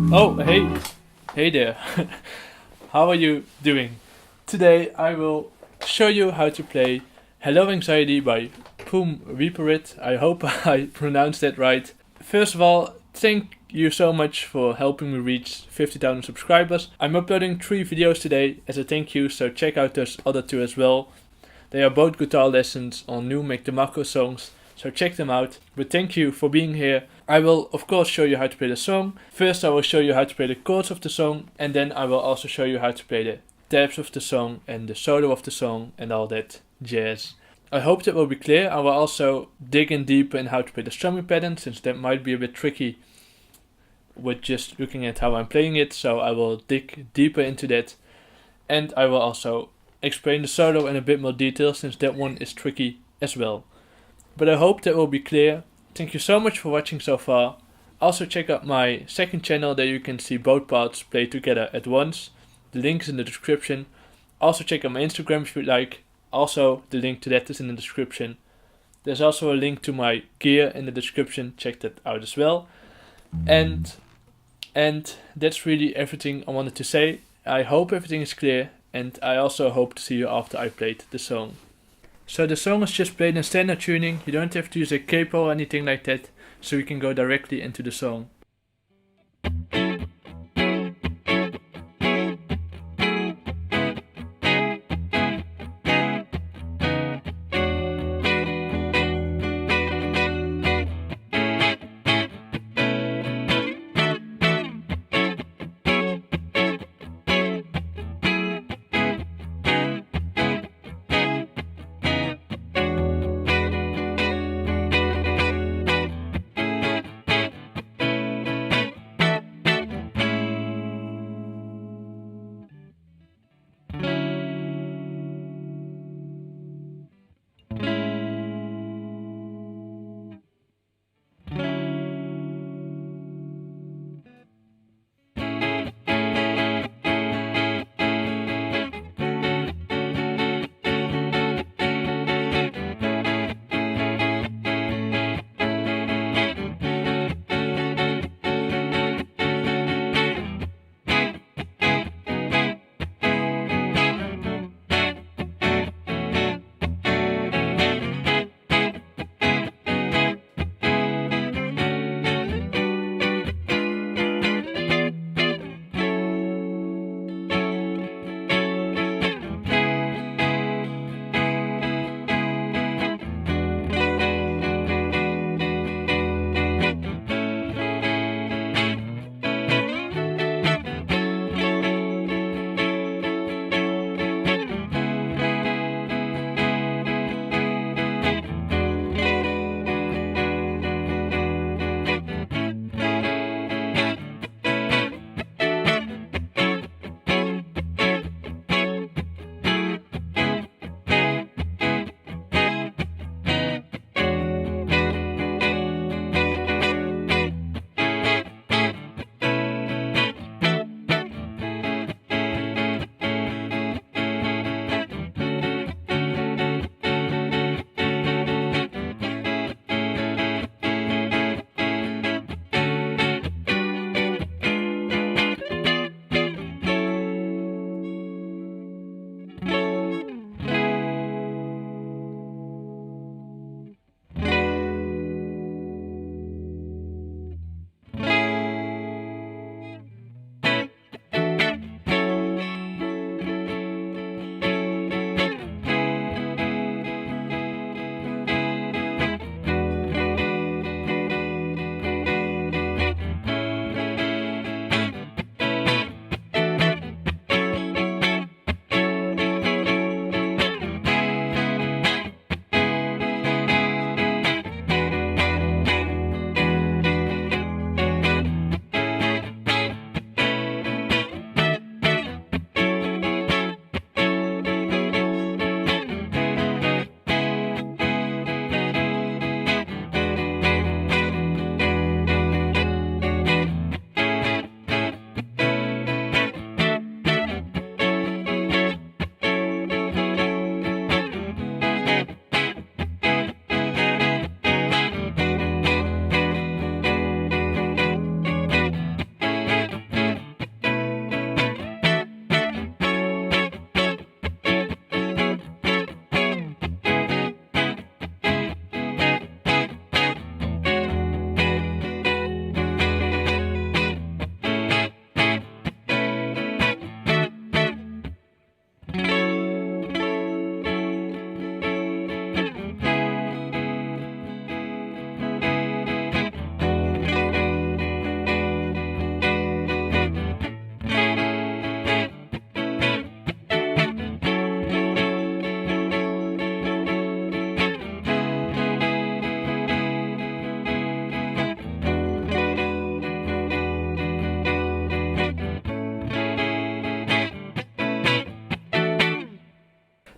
Oh, hey there. How are you doing? Today I will show you how to play Hello Anxiety by Viphurit. I hope I pronounced that right. First of all, thank you so much for helping me reach 50,000 subscribers. I'm uploading 3 videos today as a thank you, so check out those other 2 as well. They are both guitar lessons on new Make the Marco songs, so check them out. But thank you for being here. I will of course show you how to play the song. First I will show you how to play the chords of the song, and then I will also show you how to play the tabs of the song and the solo of the song and all that jazz. I hope that will be clear. I will also dig in deeper in how to play the strumming pattern, since that might be a bit tricky with just looking at how I'm playing it, so I will dig deeper into that. And I will also explain the solo in a bit more detail, since that one is tricky as well. But I hope that will be clear. Thank you so much for watching so far. Also check out my second channel, there you can see both parts played together at once. The link is in the description. Also check out my Instagram if you'd like. Also the link to that is in the description. There's also a link to my gear in the description, check that out as well. And that's really everything I wanted to say. I hope everything is clear, and I also hope to see you after I played the song. So the song is just played in standard tuning, you don't have to use a capo or anything like that, so we can go directly into the song.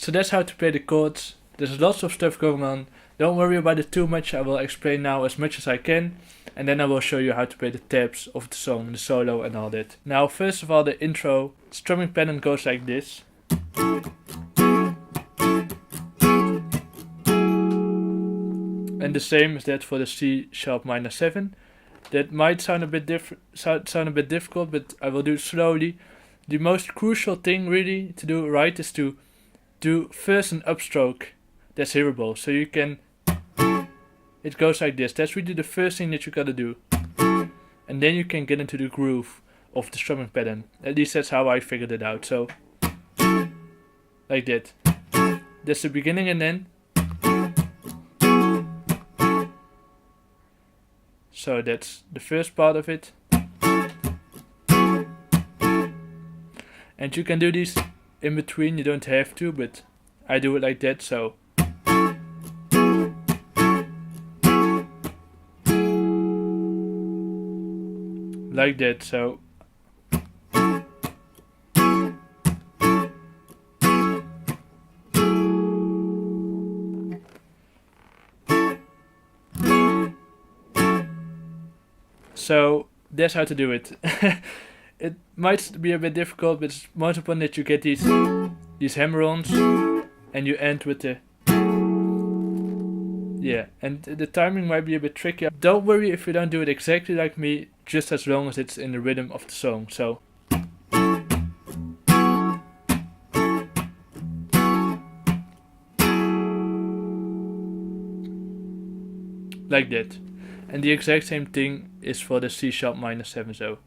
So that's how to play the chords. There's lots of stuff going on. Don't worry about it too much. I will explain now as much as I can. And then I will show you how to play the tabs of the song, the solo and all that. Now first of all, the intro strumming pattern goes like this. And the same as that for the C sharp minor 7. That might sound a bit difficult, but I will do it slowly. The most crucial thing really to do right is to do first an upstroke that's hearable. So you can, it goes like this. That's really the first thing that you gotta do. And then you can get into the groove of the strumming pattern. At least that's how I figured it out. So, like that. That's the beginning and end. So that's the first part of it. And you can do these in between, you don't have to, but I do it like that, so. Like that, so. So that's how to do it. It might be a bit difficult, but it's most important that you get these hammer-ons and you end with the, yeah, and the timing might be a bit tricky. Don't worry if you don't do it exactly like me, just as long as it's in the rhythm of the song. So like that. And the exact same thing is for the C sharp minor 7 so.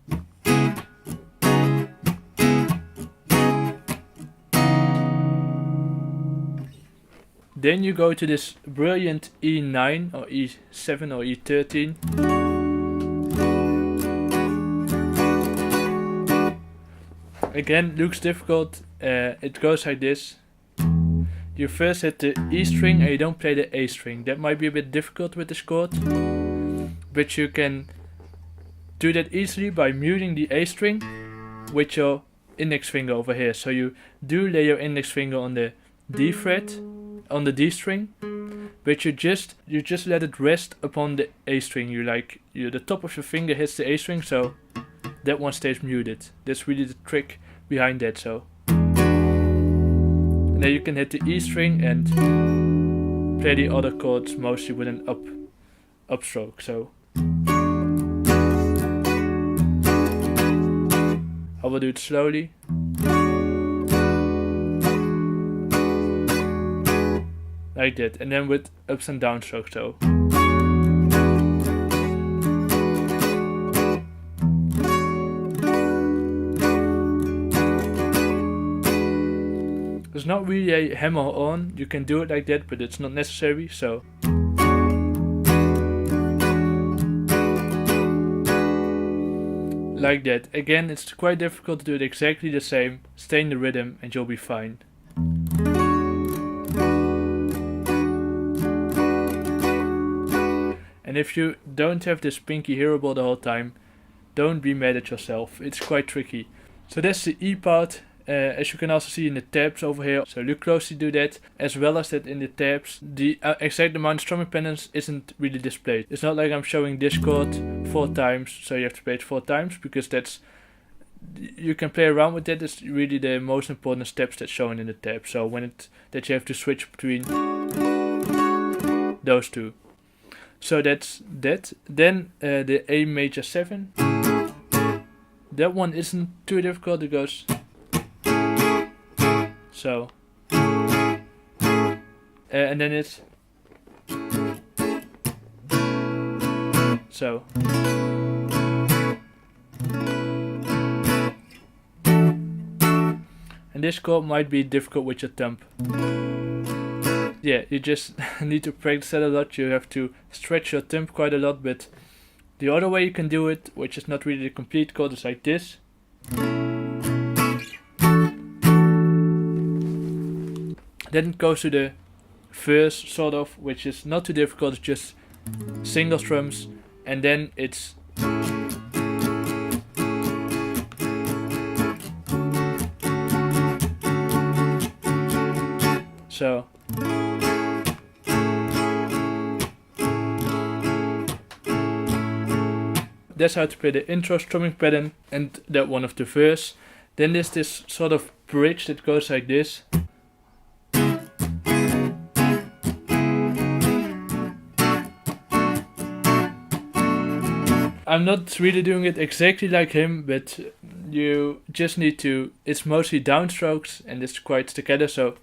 Then you go to this brilliant E9 or E7 or E13. Again, looks difficult. It goes like this. You first hit the E string and you don't play the A string. That might be a bit difficult with this chord. But you can do that easily by muting the A string with your index finger over here. So you do lay your index finger on the D fret, on the D string, but you just let it rest upon the A string. The top of your finger hits the A string, so that one stays muted. That's really the trick behind that. So now you can hit the E string and play the other chords mostly with an upstroke. So I will do it slowly. Like that, and then with ups and downstrokes. So there's not really a hammer on. You can do it like that, but it's not necessary. So like that. Again, it's quite difficult to do it exactly the same. Stay in the rhythm and you'll be fine. And if you don't have this pinky hearable the whole time, don't be mad at yourself. It's quite tricky. So that's the E part. As you can also see in the tabs over here. So look closely to that. As well as that in the tabs, the exact amount of strumming patterns isn't really displayed. It's not like I'm showing this chord 4 times, so you have to play it 4 times, because that's, you can play around with that. It's really the most important steps that's shown in the tab. So that you have to switch between those two. So that's that. Then the A major 7. That one isn't too difficult. It goes so, and then it's so. And this chord might be difficult with your thumb. Yeah, you just need to practice that a lot. You have to stretch your thumb quite a lot, but the other way you can do it, which is not really the complete chord, is like this. Then it goes to the verse, sort of, which is not too difficult. It's just single strums, and then it's So that's how to play the intro strumming pattern and that one of the verse. Then there's this sort of bridge that goes like this. I'm not really doing it exactly like him, but you just need to, it's mostly downstrokes and it's quite staccato, so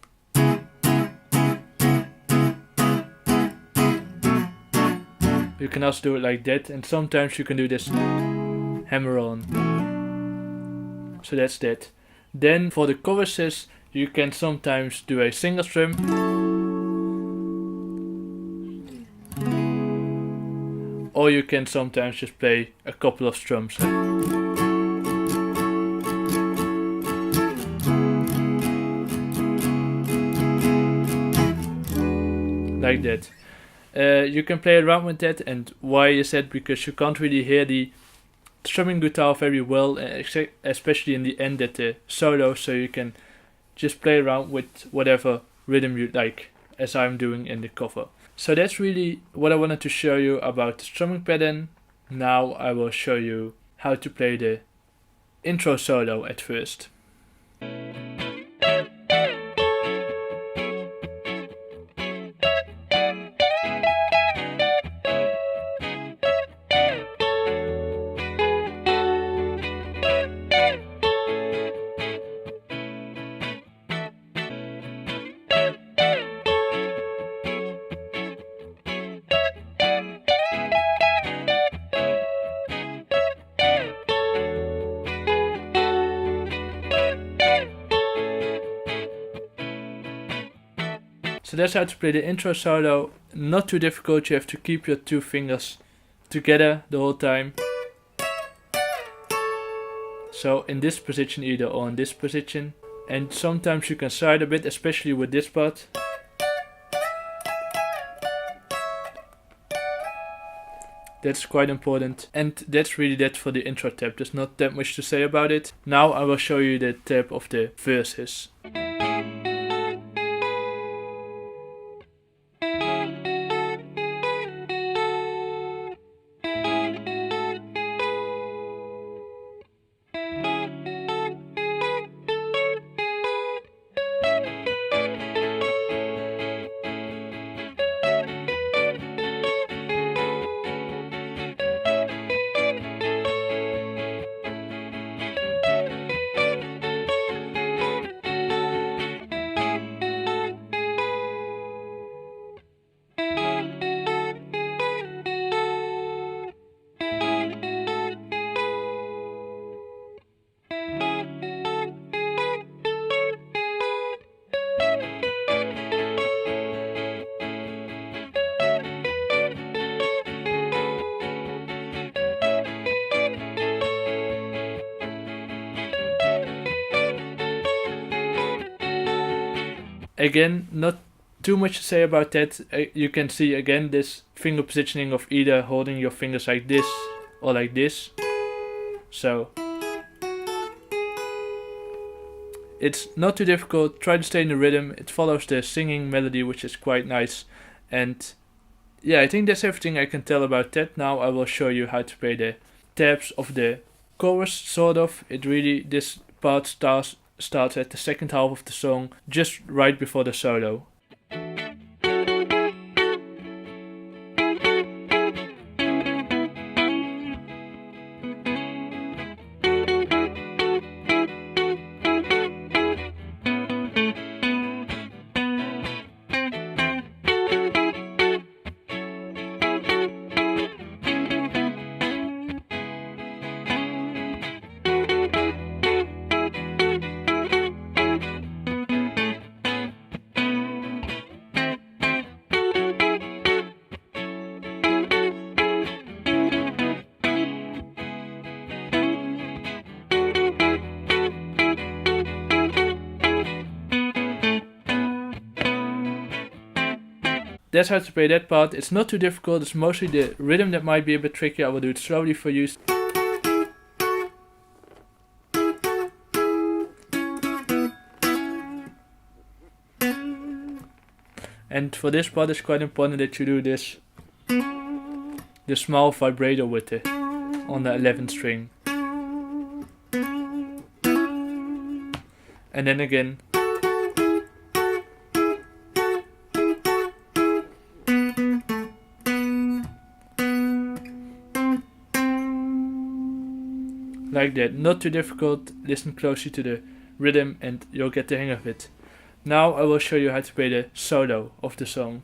you can also do it like that, and sometimes you can do this hammer on. So that's that. Then for the choruses, you can sometimes do a single strum, or you can sometimes just play a couple of strums. Like that. You can play around with that, and why is that? Because you can't really hear the strumming guitar very well, especially in the end at the solo, so you can just play around with whatever rhythm you like, as I'm doing in the cover. So that's really what I wanted to show you about the strumming pattern. Now I will show you how to play the intro solo at first. So that's how to play the intro solo. Not too difficult, you have to keep your two fingers together the whole time. So in this position either, or in this position. And sometimes you can side a bit, especially with this part. That's quite important. And that's really that for the intro tab. There's not that much to say about it. Now I will show you the tab of the verses. Again, not too much to say about that. You can see again this finger positioning of either holding your fingers like this or like this. So it's not too difficult. Try to stay in the rhythm. It follows the singing melody, which is quite nice. And yeah, I think that's everything I can tell about that. Now I will show you how to play the tabs of the chorus, sort of. It really, this part starts at the second half of the song, just right before the solo. That's how to play that part. It's not too difficult, it's mostly the rhythm that might be a bit tricky. I will do it slowly for you. And for this part it's quite important that you do this small vibrato with it on the 11th string. And then again. Like that, not too difficult, listen closely to the rhythm and you'll get the hang of it. Now I will show you how to play the solo of the song.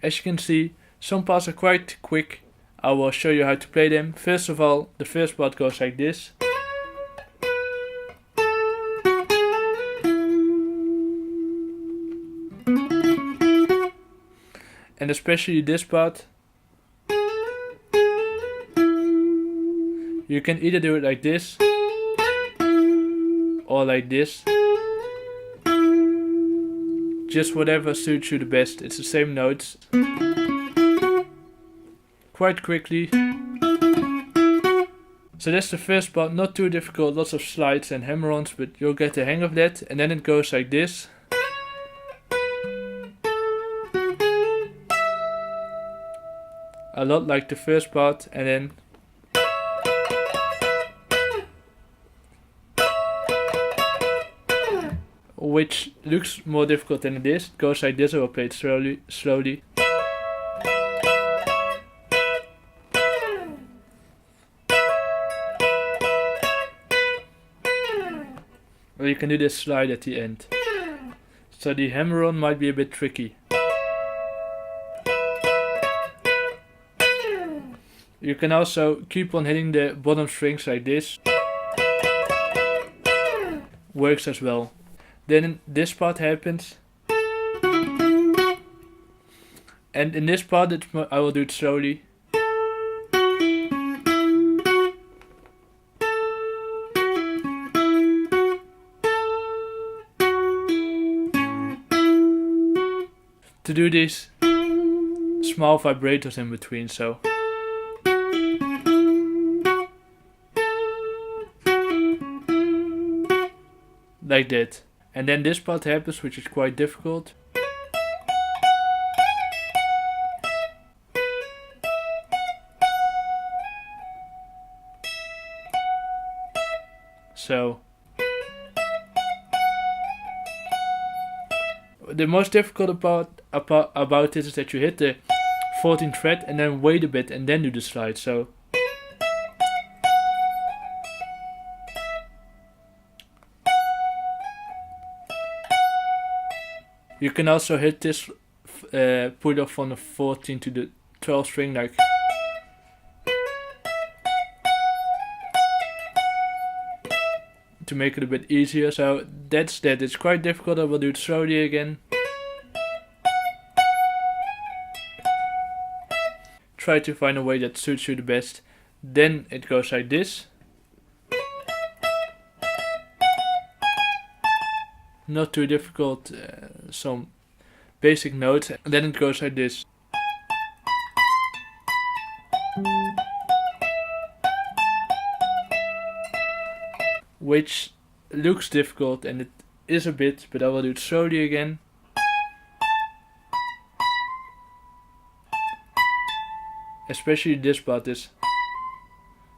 As you can see, some parts are quite quick. I will show you how to play them. First of all, the first part goes like this. And especially this part. You can either do it like this or like this. Just whatever suits you the best. It's the same notes. Quite quickly. So that's the first part, not too difficult, lots of slides and hammer-ons, but you'll get the hang of that. And then it goes like this. A lot like the first part, and then which looks more difficult than it is. It goes like this. I will play it slowly. Or you can do this slide at the end. So the hammer-on might be a bit tricky. You can also keep on hitting the bottom strings like this. Works as well. Then this part happens. And in this part I will do it slowly. To do these small vibrators in between, so. Like that. And then this part happens, which is quite difficult. So the most difficult part about this is that you hit the 14th fret and then wait a bit and then do the slide. So you can also hit this, put off from the 14th to the 12th string, like. To make it a bit easier. So that's that. It's quite difficult. I will do it slowly again. Try to find a way that suits you the best. Then it goes like this. Not too difficult. Some basic notes. And then it goes like this. Which looks difficult, and it is a bit, but I will do it slowly again. Especially this part is.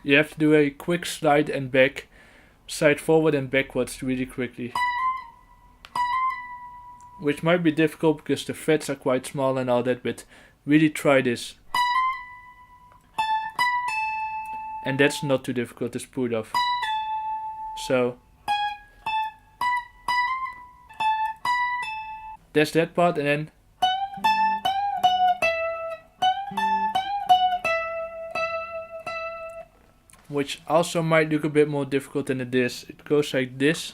You have to do a quick slide and back, slide forward and backwards really quickly. which might be difficult because the frets are quite small and all that, but really try this. And that's not too difficult to pull off. So that's that part, and then which also might look a bit more difficult than it is. It goes like this.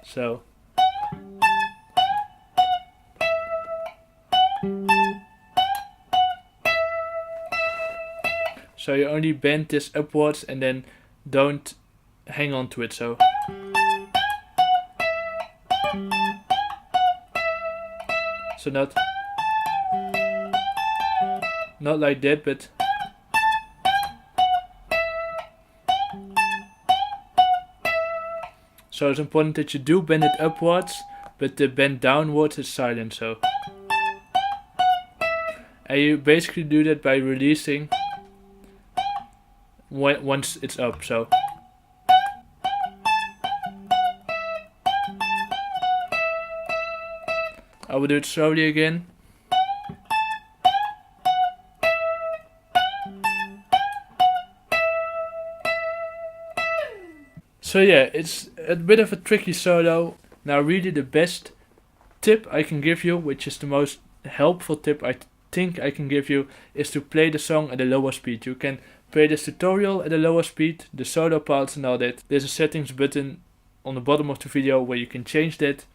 So you only bend this upwards and then don't hang on to it. So not like that, but so it's important that you do bend it upwards, but the bend downwards is silent. So, and you basically do that by releasing once it's up. So I will do it slowly again. So yeah, it's a bit of a tricky solo. Now really the best tip I can give you, which is the most helpful tip I think I can give you, is to play the song at a lower speed. You can play this tutorial at a lower speed, the solo parts and all that. There's a settings button on the bottom of the video where you can change that.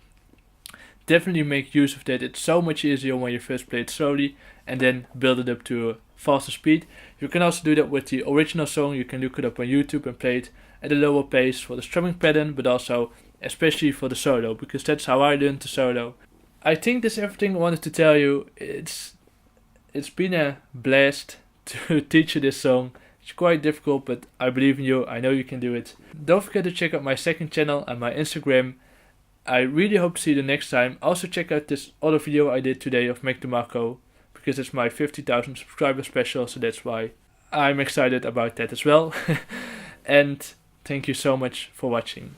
Definitely make use of that. It's so much easier when you first play it slowly and then build it up to a faster speed. You can also do that with the original song. You can look it up on YouTube and play it at a lower pace for the strumming pattern, but also especially for the solo, because that's how I learned the solo. I think that's everything I wanted to tell you. It's been a blast to teach you this song. It's quite difficult, but I believe in you. I know you can do it. Don't forget to check out my second channel and my Instagram. I really hope to see you the next time. Also check out this other video I did today of Make the Marco, because it's my 50,000 subscriber special, so that's why I'm excited about that as well. And thank you so much for watching,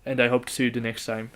and I hope to see you the next time.